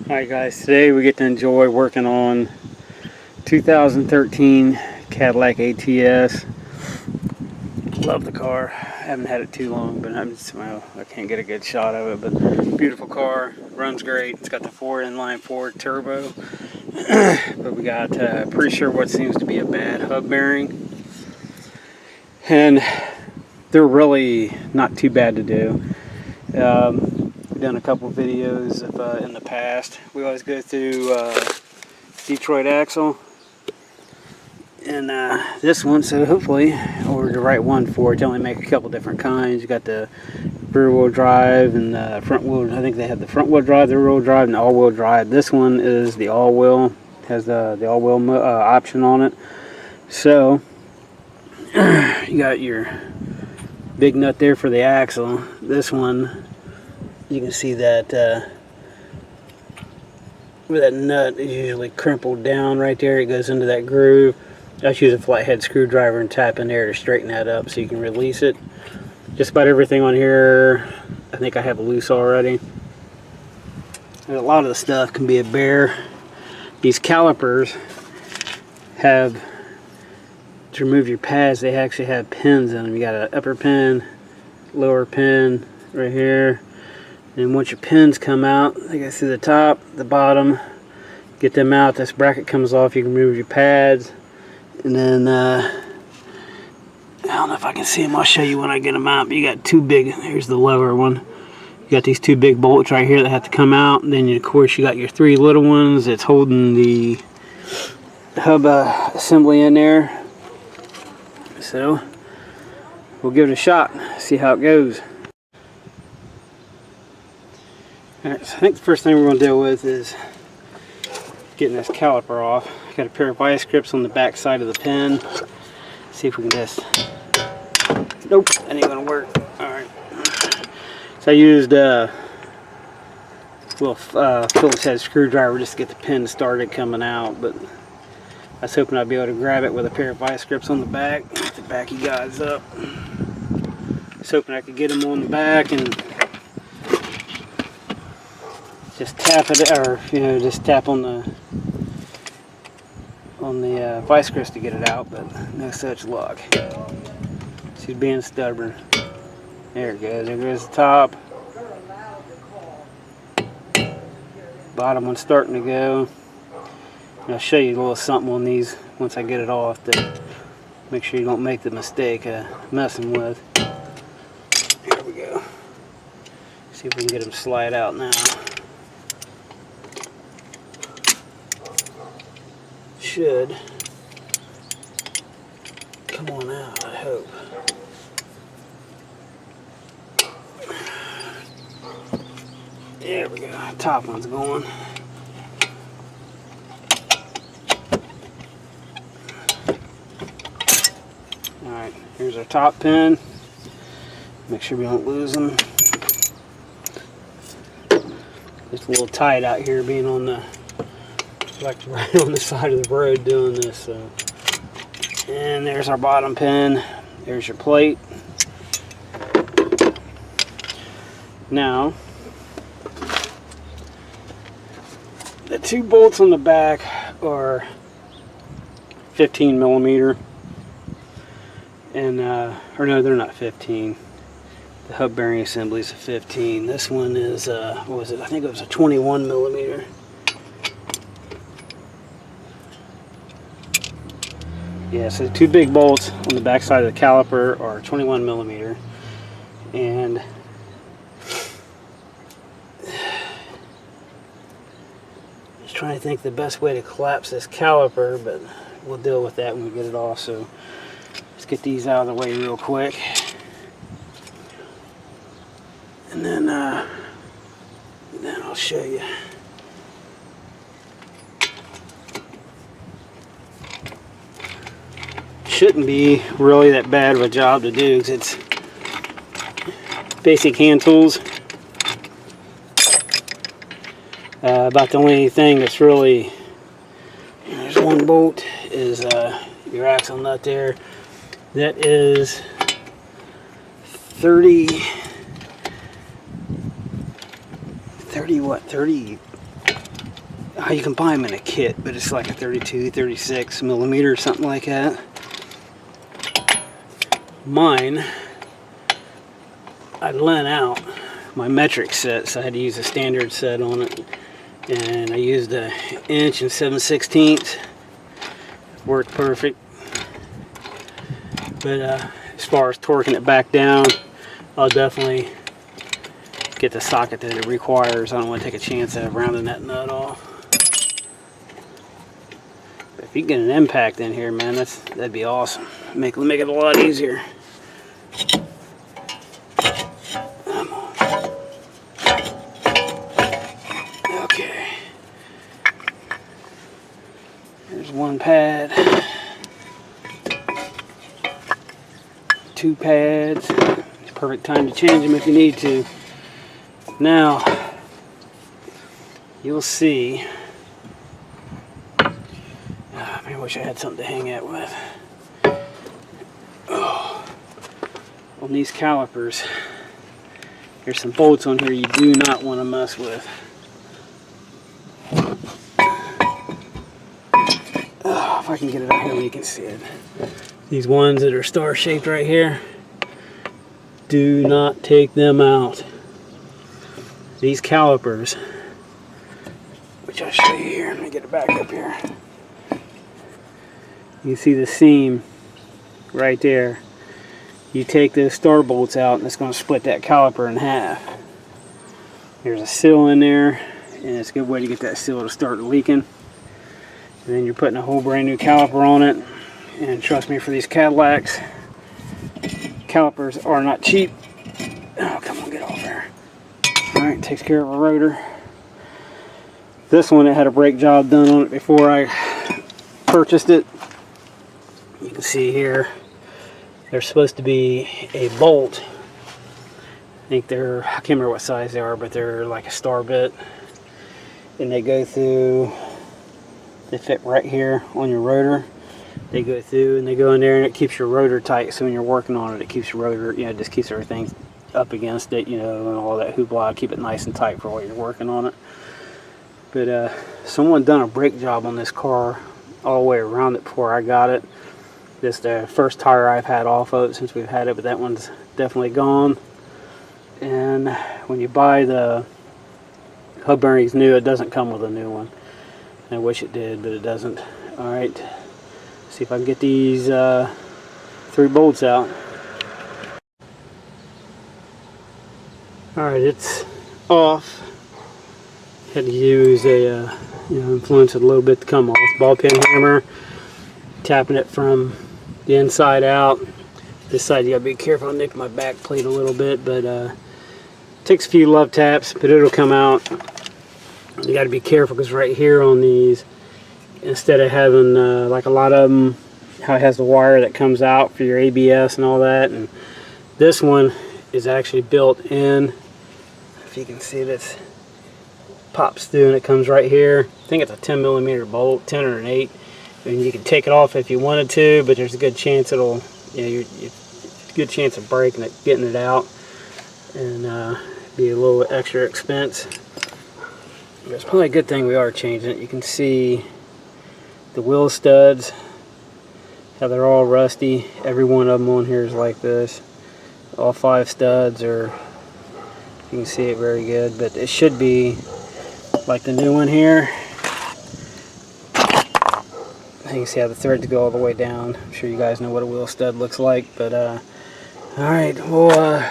Alright guys, today we get to enjoy working on 2013 Cadillac ATS. Love the car. I haven't had it too long, but I can't get a good shot of it. But beautiful car, runs great. It's got the inline four turbo. But we got pretty sure what seems to be a bad hub bearing. And they're really not too bad to do. We've done a couple videos of, in the past. We always go through Detroit axle and this one, so hopefully we're the right one for it. They only make a couple different kinds. You got the rear wheel drive and the front wheel. I think they have the front wheel drive, the rear wheel drive, and the all wheel drive. This one is the all wheel, has the all wheel option on it. So you got your big nut there for the axle. This one, you can see that where that nut is usually crimpled down right there. It goes into that groove. I just use a flathead screwdriver and tap in there to straighten that up so you can release it. Just about everything on here, I think I have loose already. And a lot of the stuff can be a bear. These calipers have, to remove your pads, they actually have pins in them. You got an upper pin, lower pin right here. And once your pins come out, they go through the top, the bottom, get them out, this bracket comes off, you can remove your pads. And then, I don't know if I can see them, I'll show you when I get them out, but you got two big, here's the lower one. You got these two big bolts right here that have to come out, and then of course you got your three little ones that's holding the hub assembly in there. So, we'll give it a shot, see how it goes. Alright, so I think the first thing we're going to deal with is getting this caliper off. Got a pair of vice grips on the back side of the pin. See if we can just... Nope, that ain't going to work. Alright. So I used a little Phillips head screwdriver just to get the pin started coming out, but I was hoping I'd be able to grab it with a pair of vice grips on the back. Get the backy guys up. I was hoping I could get them on the back and just tap it, or just tap on the vice grips to get it out, but no such luck. She's being stubborn. There it goes. There goes the top. Bottom one's starting to go. And I'll show you a little something on these once I get it off to make sure you don't make the mistake of messing with. Here we go. See if we can get them to slide out now. Should come on out, I hope. There we go, top one's going. Alright, here's our top pin. Make sure we don't lose them. Just a little tight out here being on the like right on the side of the road doing this. So. And there's our bottom pin. There's your plate. Now, the two bolts on the back are 15 millimeter. And, or no, they're not 15. The hub bearing assembly is a 15. This one is, what was it? I think it was a 21 millimeter. Yeah, so the two big bolts on the back side of the caliper are 21 millimeter, and just trying to think the best way to collapse this caliper, but we'll deal with that when we get it off. So let's get these out of the way real quick, and then I'll show you. Shouldn't be really that bad of a job to do because it's basic hand tools. About the only thing that's really, there's one bolt, is your axle nut there. That is 30 what, 30 You can buy them in a kit, but it's like a 32, 36 millimeter or something like that. Mine, I lent out my metric set, so I had to use a standard set on it, and I used an 1 inch and 7/16. Worked perfect. But as far as torquing it back down, I'll definitely get the socket that it requires. I don't want to take a chance at rounding that nut off. But if you get an impact in here, man, that'd be awesome. Make it a lot easier. Come on. Okay. There's one pad. 2 pads. It's perfect time to change them if you need to. Now, you'll see. I wish I had something to hang it with. Oh, on these calipers, there's some bolts on here you do not want to mess with. Oh, if I can get it out here, you can see it. These ones that are star shaped right here, do not take them out. These calipers, which I'll show you here, let me get it back up here. You see the seam right there. You take those star bolts out and it's going to split that caliper in half. There's a seal in there, and it's a good way to get that seal to start leaking. And then you're putting a whole brand new caliper on it. And trust me, for these Cadillacs, calipers are not cheap. Oh, come on, get off there. Alright, takes care of a rotor. This one, it had a brake job done on it before I purchased it. You can see here, there's supposed to be a bolt. I think I can't remember what size they are, but they're like a star bit. And they go through, they fit right here on your rotor. They go through and they go in there, and it keeps your rotor tight. So when you're working on it, it keeps your rotor, it just keeps everything up against it, and all that hoopla. Keep it nice and tight for while you're working on it. But someone done a brake job on this car all the way around it before I got it. This is the first tire I've had off of it since we've had it, but that one's definitely gone. And when you buy the hub bearings new, it doesn't come with a new one. I wish it did, but it doesn't. Alright. See if I can get these 3 bolts out. Alright, it's off. Had to use a influence it a little bit to come off. Ball peen hammer, tapping it from the inside out. This side you gotta be careful. I nicked my back plate a little bit, but takes a few love taps, but it'll come out. You gotta be careful because right here on these, instead of having like a lot of them, how it has the wire that comes out for your ABS and all that, and this one is actually built in. If you can see this, pops through and it comes right here. I think it's a 10 millimeter bolt, 10 or an 8, and you can take it off if you wanted to, but there's a good chance it'll, good chance of breaking it, getting it out, and be a little extra expense. It's probably a good thing we are changing it. You can see the wheel studs, how they're all rusty. Every one of them on here is like this. All 5 studs are, you can see it very good, but it should be like the new one here. You can see how the threads go all the way down. I'm sure you guys know what a wheel stud looks like, but alright, we'll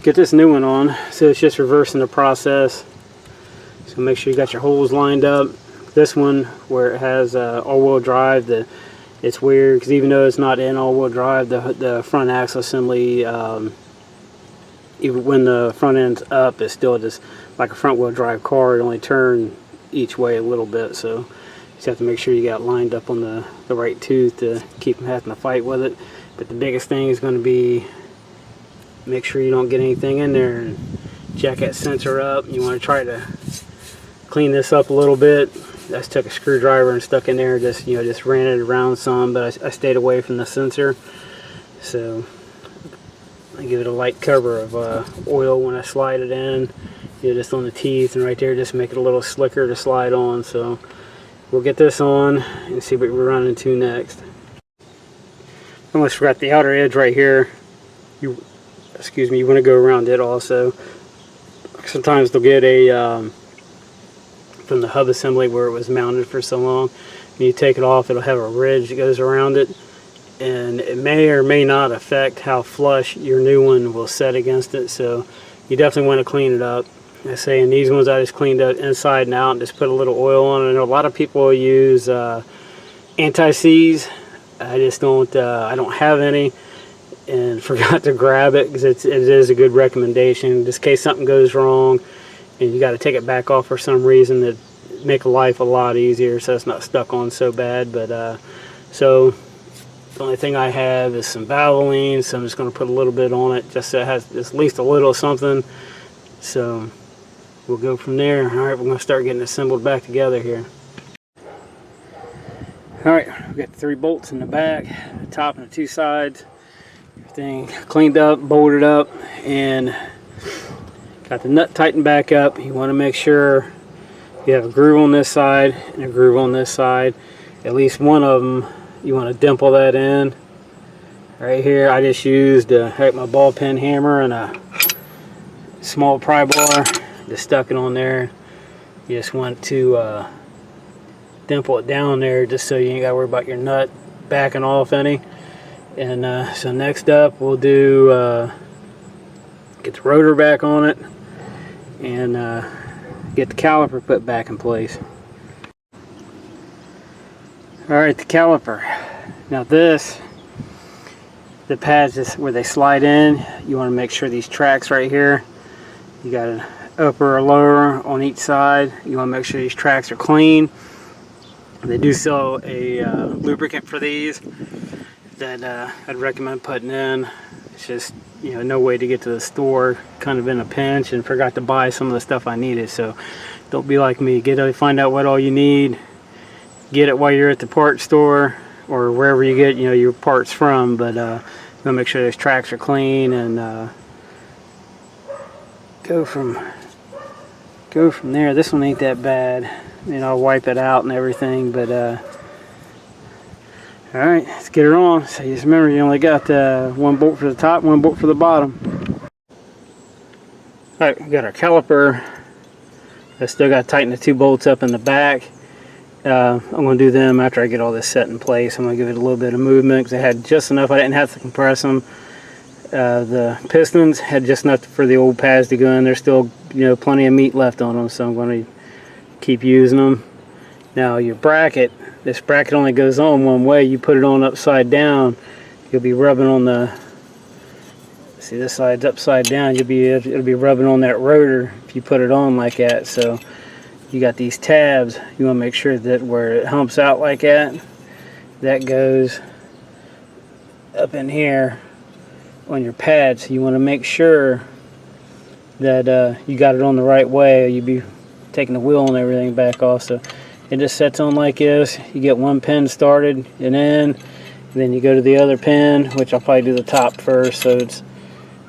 get this new one on. So it's just reversing the process. So make sure you got your holes lined up. This one, where it has all-wheel drive, it's weird because even though it's not in all-wheel drive, the front axle assembly, even when the front end's up, it's still just like a front-wheel drive car. It only turns each way a little bit, so you just have to make sure you got lined up on the right tooth to keep from having to fight with it. But the biggest thing is going to be make sure you don't get anything in there and jack that sensor up. You want to try to clean this up a little bit. I just took a screwdriver and stuck in there, just ran it around some, but I stayed away from the sensor. So I give it a light cover of oil when I slide it in, just on the teeth and right there, just make it a little slicker to slide on. So we'll get this on and see what we're running to next. Almost forgot the outer edge right here. You want to go around it also. Sometimes they'll get a from the hub assembly where it was mounted for so long. When you take it off, it'll have a ridge that goes around it, and it may or may not affect how flush your new one will set against it. So you definitely want to clean it up. I say in these ones, I just cleaned it inside and out and just put a little oil on it. I know a lot of people use anti-seize. I just don't. I don't have any, and forgot to grab it because it is a good recommendation just in case something goes wrong and you got to take it back off for some reason. That make life a lot easier, so it's not stuck on so bad. But so the only thing I have is some Valvoline, so I'm just going to put a little bit on it just so it has at least a little something. So we'll go from there. All right, we're going to start getting assembled back together here. All right, we've got 3 bolts in the back, the top and the 2 sides. Everything cleaned up, bolted up, and got the nut tightened back up. You want to make sure you have a groove on this side and a groove on this side. At least one of them, you want to dimple that in. Right here, I just used my ball peen hammer and a small pry bar. Just stuck it on there. You just want to dimple it down there just so you ain't got to worry about your nut backing off any. And so next up we'll do get the rotor back on it and get the caliper put back in place. Alright, the caliper. Now the pads is where they slide in. You want to make sure these tracks right here, you got an upper or lower on each side. You want to make sure these tracks are clean. They do sell a lubricant for these that I'd recommend putting in. It's just, no way to get to the store, kind of in a pinch, and forgot to buy some of the stuff I needed. So don't be like me. Find out what all you need. Get it while you're at the parts store or wherever you get your parts from. But you want to make sure those tracks are clean and go from there. This one ain't that bad. I'll wipe it out and everything, but alright, let's get her on. So just remember, you only got 1 bolt for the top, 1 bolt for the bottom. Alright, we got our caliper. I still got to tighten the 2 bolts up in the back. I'm going to do them after I get all this set in place. I'm going to give it a little bit of movement because I had just enough. I didn't have to compress them. The pistons had just enough for the old pads to go in. There's still plenty of meat left on them, so I'm going to keep using them. Now your bracket, this bracket only goes on one way. You put it on upside down, you'll be rubbing on the, see this side's upside down, it'll be rubbing on that rotor if you put it on like that. So you got these tabs, you want to make sure that where it humps out like that, that goes up in here on your pads. So you want to make sure that you got it on the right way, or you'd be taking the wheel and everything back off. So it just sets on like this. You get 1 pin started and then you go to the other pin, which I'll probably do the top first, so it's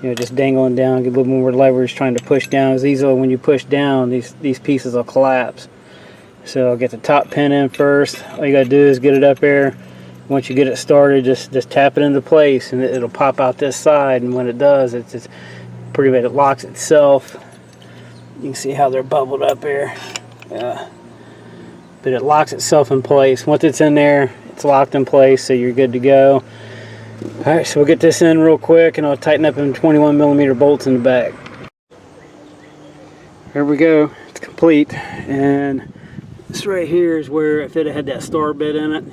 just dangling down, get a little more leverage trying to push down, because these are, when you push down, these pieces will collapse. So I'll get the top pin in first. All you gotta do is get it up there. Once you get it started, just tap it into place and it'll pop out this side, and when it does, it's pretty much, it locks itself. You can see how they're bubbled up here. But it locks itself in place. Once it's in there, it's locked in place, so you're good to go. Alright, so we'll get this in real quick and I'll tighten up in 21mm bolts in the back. Here we go, it's complete. And this right here is where, if it had that star bit in it,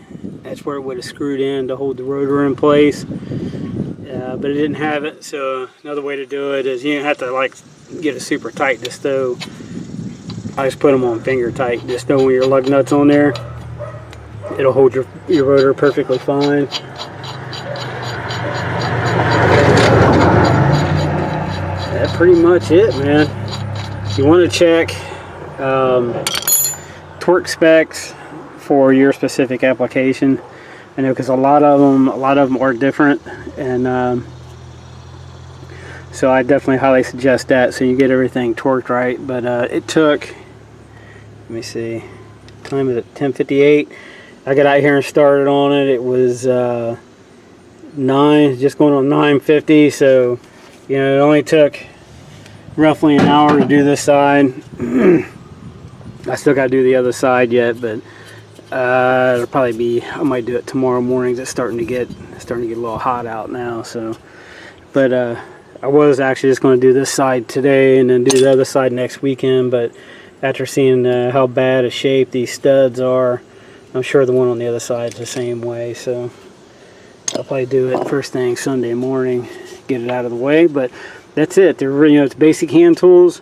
that's where it would have screwed in to hold the rotor in place. But it didn't have it, so another way to do it is you don't have to get it super tight to stow. I just put them on finger tight. Just stow with your lug nuts on there. It'll hold your rotor perfectly fine. That's pretty much it, man. You want to check torque specs for your specific application. I know, because a lot of them are different, and So I definitely highly suggest that, so you get everything torqued right. But it took, let me see, time is at 10:58. I got out here and started on it. It was 9, just going on 9:50. So you know, it only took roughly an hour to do this side. I still got to do the other side yet, but it'll probably be, I might do it tomorrow morning. It's starting to get a little hot out now. So, but I was actually just going to do this side today and then do the other side next weekend. But after seeing how bad a shape these studs are, I'm sure the one on the other side is the same way. So I'll probably do it first thing Sunday morning, get it out of the way. But that's it. They're, you know, it's basic hand tools.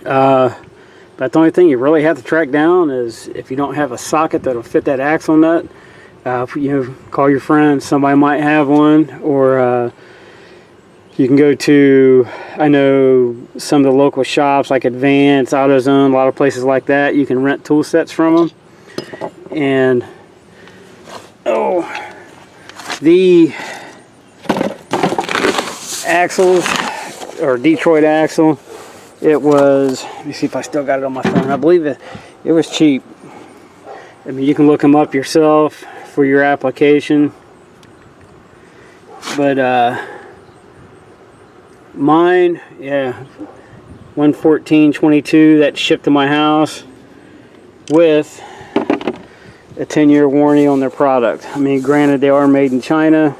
But the only thing you really have to track down is if you don't have a socket that'll fit that axle nut. You know, call your friends. Somebody might have one, or you can go to, I know some of the local shops like Advance, AutoZone, a lot of places like that. You can rent tool sets from them. And the axles, or Detroit axle, it was, let me see if I still got it on my phone. I believe it was cheap. I mean, you can look them up yourself for your application. But mine, yeah, 114.22, that shipped to my house with a 10-year warranty on their product. I mean, granted, they are made in China,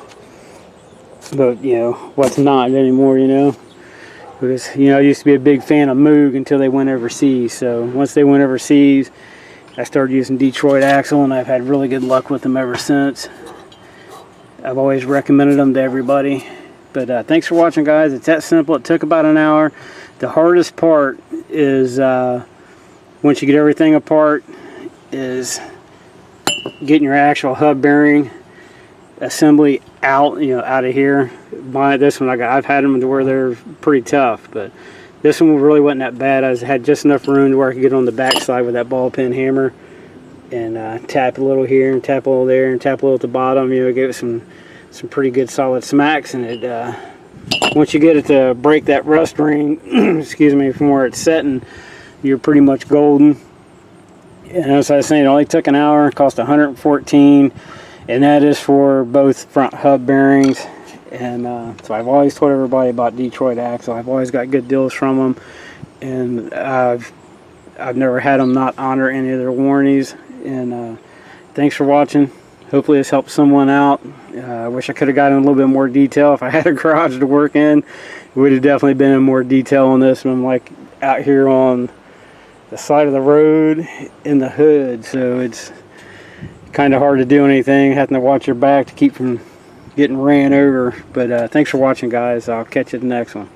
but you know what's not anymore, you know. Because, you know, I used to be a big fan of Moog until they went overseas. So once they went overseas, I started using Detroit axle, and I've had really good luck with them ever since. I've always recommended them to everybody. But thanks for watching, guys. It's that simple. It took about an hour. The hardest part is, once you get everything apart, is getting your actual hub bearing assembly out, you know, out of here. This one I've had them to where they're pretty tough, but this one really wasn't that bad. I had just enough room to where I could get on the back side with that ball peen hammer and tap a little here and tap a little there and tap a little at the bottom. You know, give it some pretty good solid smacks, and it once you get it to break that rust ring, excuse me, from where it's setting, you're pretty much golden. And as I was saying, it only took an hour, cost $114. And that is for both front hub bearings. And so I've always told everybody about Detroit axle. I've always got good deals from them, and I've never had them not honor any of their warranties. And thanks for watching. Hopefully this helps someone out. I wish I could have gotten a little bit more detail. If I had a garage to work in, it would have definitely been in more detail on this. And I'm like out here on the side of the road in the hood, so it's kind of hard to do anything, having to watch your back to keep from getting ran over. But thanks for watching, guys. I'll catch you at the next one.